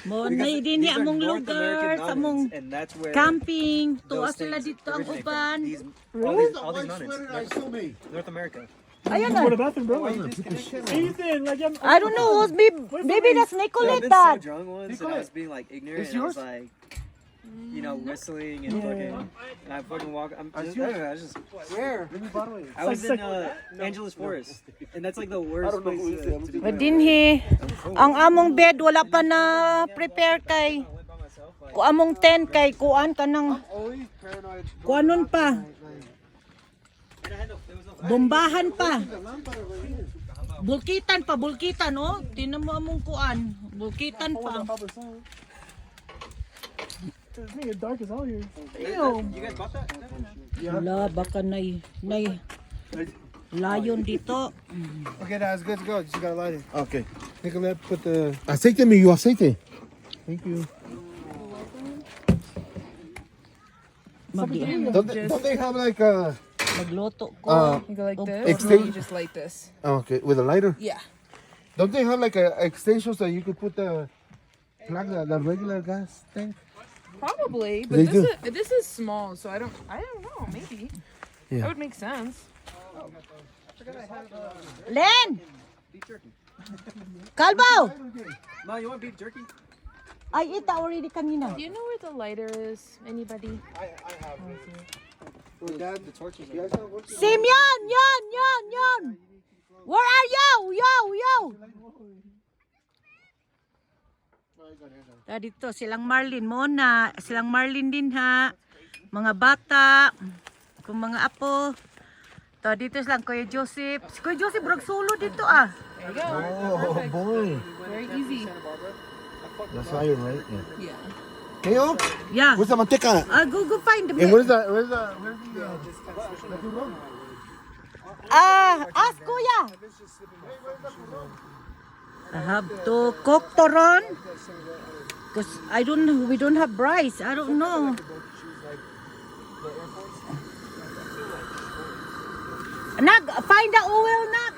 Mo na din niya among lugar sa among camping. Tuwa sila dito ang uban. All these mountains. North America. Ayan Go to na. the bathroom, bro. Ethan, like I don't know. Maybe that's Nicolette I've been so that. drunk once and I was being like ignorant. And I was like, you know, whistling and fucking. And I fucking walk. I was just. Where? I was in Angeles Forest, and that's like the worst place to be. Dinhi. Ang among bed wala pa na prepare kay. Ku among tent kay kuan kanang Always paranoid. kuanon pa. Bombahan pa. Bulkitan pa, bulkitan oh. Tinan mo among kuan. Bulkitan pa. it's making it dark as hell here. Ew. You guys bought that? Wala, baka nay layon dito. Okay, that's good to go. Just gotta light it. Okay. Nicolette, put the. Aceite, mi aceite. Thank you. Don't they have like Magluto ko. You go like this, extend- and then you just light this. okay, with a lighter? Yeah. Don't they have like a extensions that you could put the plug the regular gas tank? Probably, They but do. this is small, so I don't know. Maybe Yeah. that would make sense. Len! Kalbaw! Ma, you want beef jerky? I ate that already kanina. Do you know where the lighter is? Anybody? The torches. Simeon! Yon! Where are you? Yo! Dito silang Marlin muna. Silang Marlin din ha. Mga bata. Kung mga apo. Dito silang Kuya Joseph. Si Kuya Joseph brag solo dito ah. There you go. Oh boy. Very easy. That's iron, right? Yeah. Yeah. Hey, oh, Yeah. where's the manteca? Go find the And where's the ask Kuya. I have to cook toron. Cause we don't have rice. I don't know. Nag, find the oil, Nag.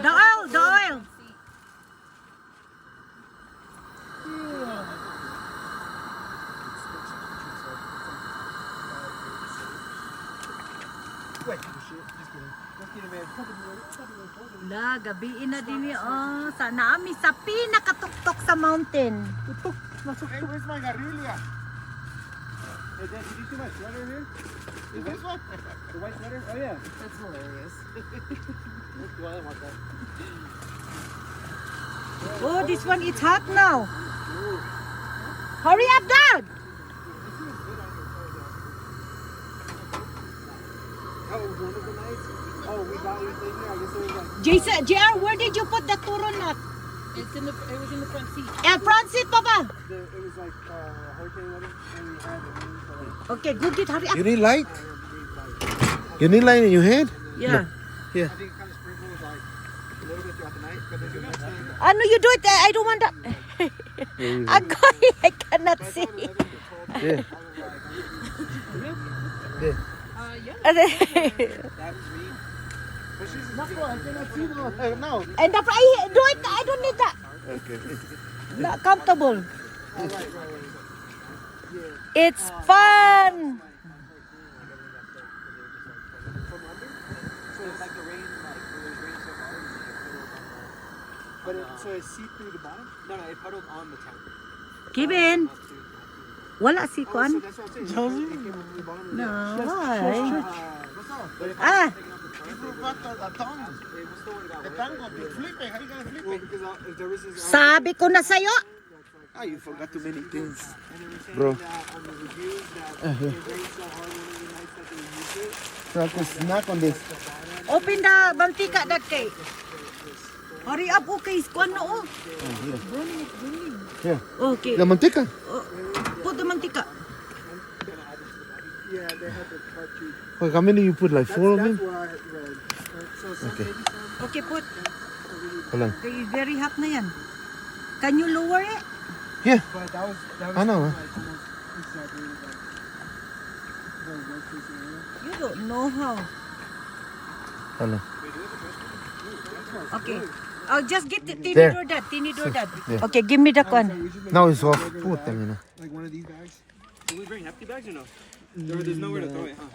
The oil. La, gabiin na din oh. Sana ami sa pinakatuktok sa mountain. Hey, where's my garilla? Hey, Dad, did you see my sweater here? Is this one? The white sweater? Oh, yeah. That's hilarious. Well, I want that. Oh, this one is hot now. Hurry up, Dad. Oh, one of the nights? Oh, we got everything here. I guess it was like... Jason, JR, where did you put the turon nut? It was in the front seat. Front seat pa ba? It was like hurricane weather, and we had the wind, so like... Okay, good, hurry up. You need light? You need light in your head? Yeah. Yeah. I think it kind of sprinkled like a little bit throughout the night, but then the next day... Ano you do it? I don't want that. I'm going, I cannot see. Yeah. Yeah. Yeah. That was me. But she's... I cannot see the. No. And after I do it, I don't need that. Okay. Not comfortable. It's fun. So it's like the rain, like it was raining so hard, and it puddled on the... But so it seeped through the bottom? No, it puddled on the tank. Kevin, wala si So Kwan. that's what I'm saying. It came from the bottom of the. No, why? What's up? But if Ah. You forgot the tongue. it was still would have The got tango. Flip it. How you gonna flip Well, it? because if there was this... Sabi ko na sa'yo. Ah, you forgot too many things. And they were saying Bro. that on the reviews that it rained so hard one of the nights that they used it. So I can snack on this. Open the mantika that kay. Hurry up, okay. Kwan na oh. Yeah. Okay. The manteca. Oh, put the mantika. Yeah, they had the cartridge. Like, how many you put? Like 4 of them? That's what I read. So some, Okay. maybe some... Okay, put. Hold on. Okay, very hot na yan. Can you lower it? Yeah. But that was I know. like almost exactly like the worst case scenario. You don't know how. Hold on. Okay. Oh, just get the There. tinidor dad. Yeah. Okay, give me that one. Now it's off. Puta, you know. Like one of these bags. Will we bring empty bags or no? There's nowhere to throw it, huh?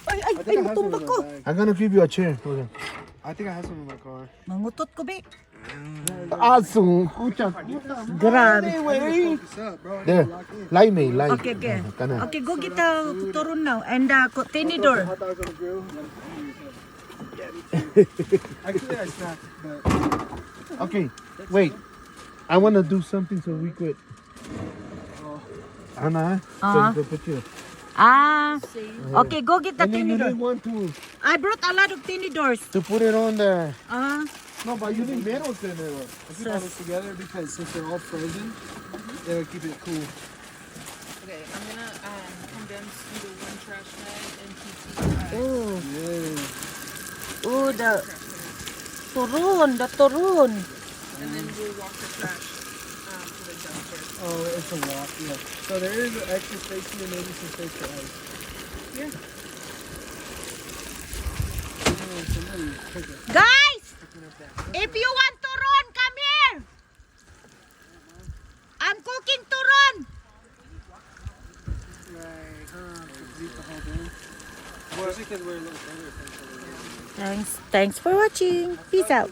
Ay, matumba ko. I'm gonna give you a chair. Okay. I think I have some in my car. Mangutot ko, be. Awesome. Kucha. Grabe. What's up, bro? There. Lie me, lie. Okay, okay. Kana. Okay, go get the turon now. And tinidor. Hot dogs on the grill. Actually, I snapped, but Okay, wait. I wanna do something so we could. Anna, so put you. Okay, go get the And then you tinidor. need one I brought a lot of tinidors. to put it on there. no, but you need metals in there. I put all this together because since they're all frozen, it'll keep it cool. Okay, I'm gonna condense into one trash bag and keep the Oh, the turon. and then we'll walk the trash to the dumpster. Oh, it's a walk, yeah. So there is extra space here, maybe some space for ice. Guys, if you want turon, come here. I'm cooking turon. Especially because we're a little further from each other. Thanks for watching. Peace out.